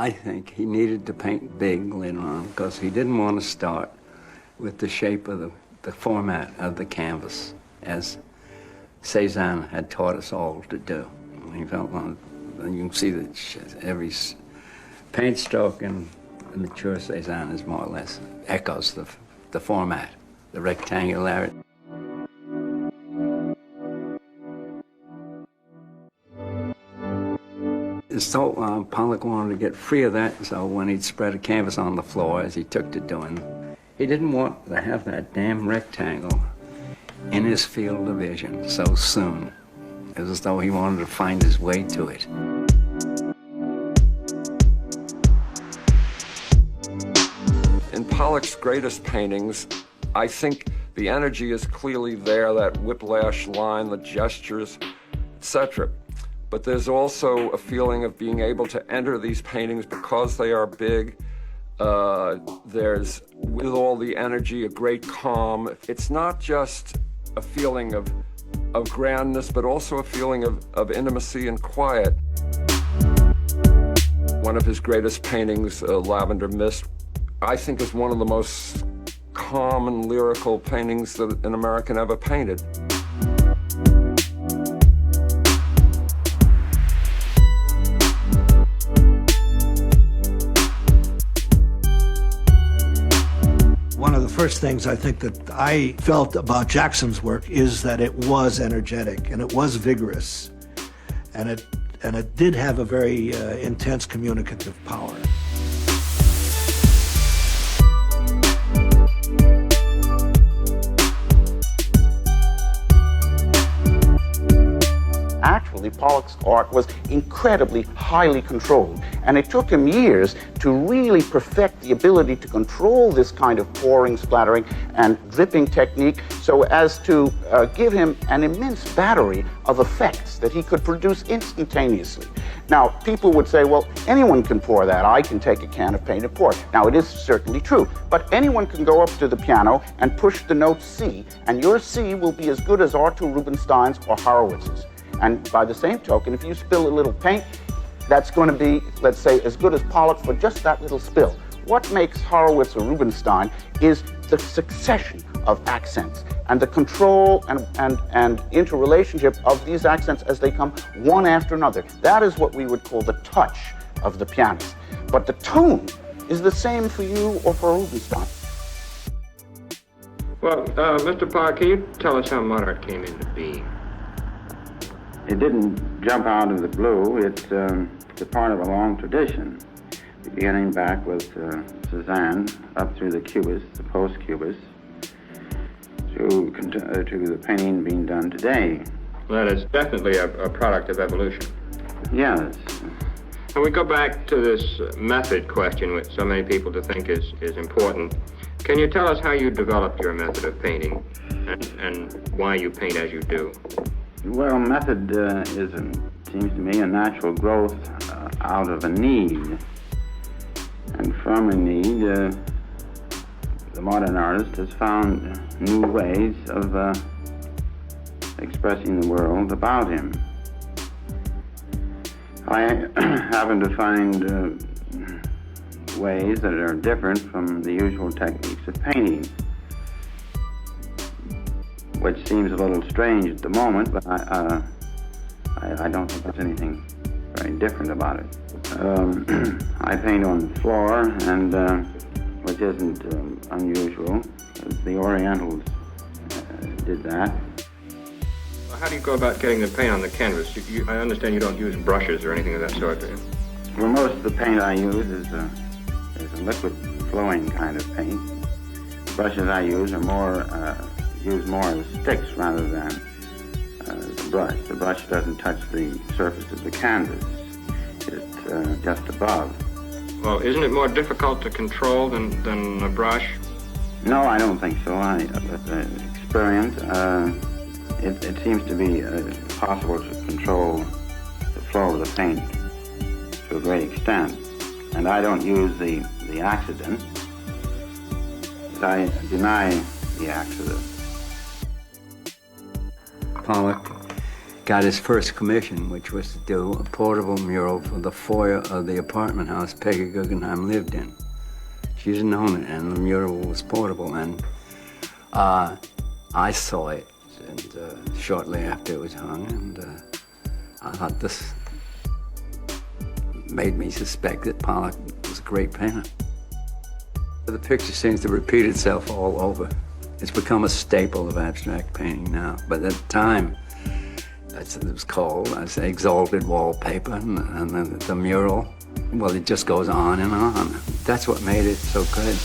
I think he needed to paint big later on because he didn't want to start with the shape of the format of the canvas, as Cézanne had taught us all to do. He felt, well, you can see that every paint stroke in the mature Cézanne is more or less echoes the format, the rectangularity. So Pollock wanted to get free of that, so when he'd spread a canvas on the floor, as he took to doing, he didn't want to have that damn rectangle in his field of vision so soon. It was as though he wanted to find his way to it. In Pollock's greatest paintings, I think the energy is clearly there, that whiplash line, the gestures, etc. But there's also a feeling of being able to enter these paintings because they are big. There's, with all the energy, a great calm. It's not just a feeling of grandness, but also a feeling of intimacy and quiet. One of his greatest paintings, Lavender Mist, I think is one of the most calm and lyrical paintings that an American ever painted. One of the first things I think that I felt about Jackson's work is that it was energetic and it was vigorous, and it did have a very intense communicative power. Actually, Pollock's art was incredibly highly controlled, and it took him years to really perfect the ability to control this kind of pouring, splattering, and dripping technique so as to give him an immense battery of effects that he could produce instantaneously. Now, people would say, well, anyone can pour that. I can take a can of paint and pour it. Now, it is certainly true, but anyone can go up to the piano and push the note C, and your C will be as good as Arthur Rubinstein's or Horowitz's. And by the same token, if you spill a little paint, that's going to be, let's say, as good as Pollock for just that little spill. What makes Horowitz or Rubinstein is the succession of accents and the control and interrelationship of these accents as they come one after another. That is what we would call the touch of the pianist. But the tone is the same for you or for Rubinstein. Well, Mr. Pollock, can you tell us how modern art came into being? It didn't jump out of the blue. It's a part of a long tradition, beginning back with Cézanne up through the Cubists, the post-Cubists, to the painting being done today. Well, that is definitely a product of evolution. Yes. And we go back to this method question, which so many people think is important. Can you tell us how you developed your method of painting and why you paint as you do? Well, method seems to me, a natural growth out of a need. And from a need, the modern artist has found new ways of expressing the world about him. I happen to find ways that are different from the usual techniques of painting, which seems a little strange at the moment, but I don't think there's anything very different about it. I paint on the floor, and which isn't unusual. The Orientals did that. Well, how do you go about getting the paint on the canvas? I understand you don't use brushes or anything of that sort, do you? Well, most of the paint I use is a liquid flowing kind of paint. The brushes I use are more as sticks rather than the brush. The brush doesn't touch the surface of the canvas. It's just above. Well, isn't it more difficult to control than a brush? No, I don't think so. With the experience, it seems to be possible to control the flow of the paint to a great extent. And I don't use the accident. I deny the accident. Pollock got his first commission, which was to do a portable mural for the foyer of the apartment house Peggy Guggenheim lived in. She didn't own it, and the mural was portable, and I saw it and shortly after it was hung, and I thought this made me suspect that Pollock was a great painter. The picture seems to repeat itself all over. It's become a staple of abstract painting now, but at the time, it was called, I say, exalted wallpaper, and then the mural, well, it just goes on and on. That's what made it so good.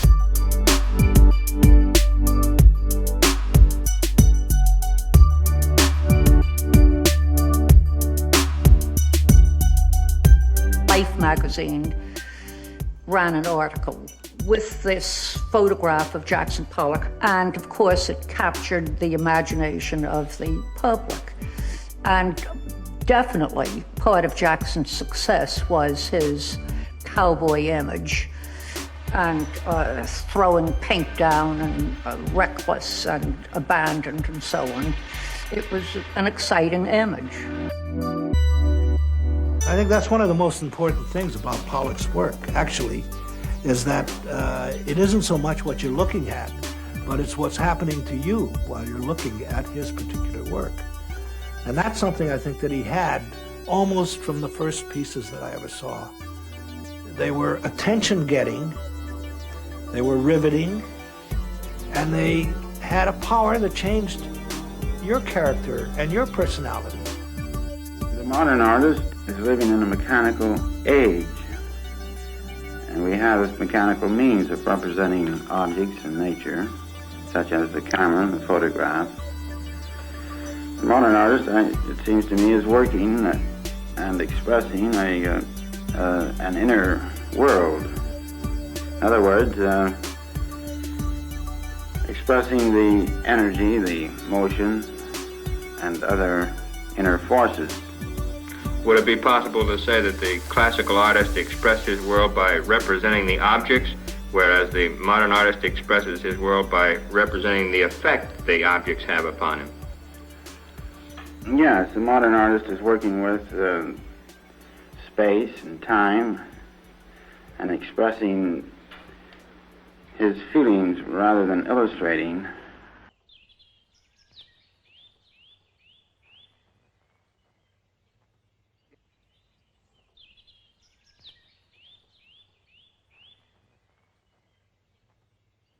Life magazine ran an article with this photograph of Jackson Pollock, and of course it captured the imagination of the public. And definitely part of Jackson's success was his cowboy image and throwing paint down and reckless and abandoned and so on. It was an exciting image. I think that's one of the most important things about Pollock's work, actually, is that it isn't so much what you're looking at, but it's what's happening to you while you're looking at his particular work. And that's something I think that he had almost from the first pieces that I ever saw. They were attention-getting, they were riveting, and they had a power that changed your character and your personality. The modern artist is living in a mechanical age, and we have mechanical means of representing objects in nature, such as the camera and the photograph. The modern artist, it seems to me, is working and expressing an inner world. In other words, expressing the energy, the motion, and other inner forces. Would it be possible to say that the classical artist expressed his world by representing the objects, whereas the modern artist expresses his world by representing the effect the objects have upon him? Yes, the modern artist is working with space and time and expressing his feelings rather than illustrating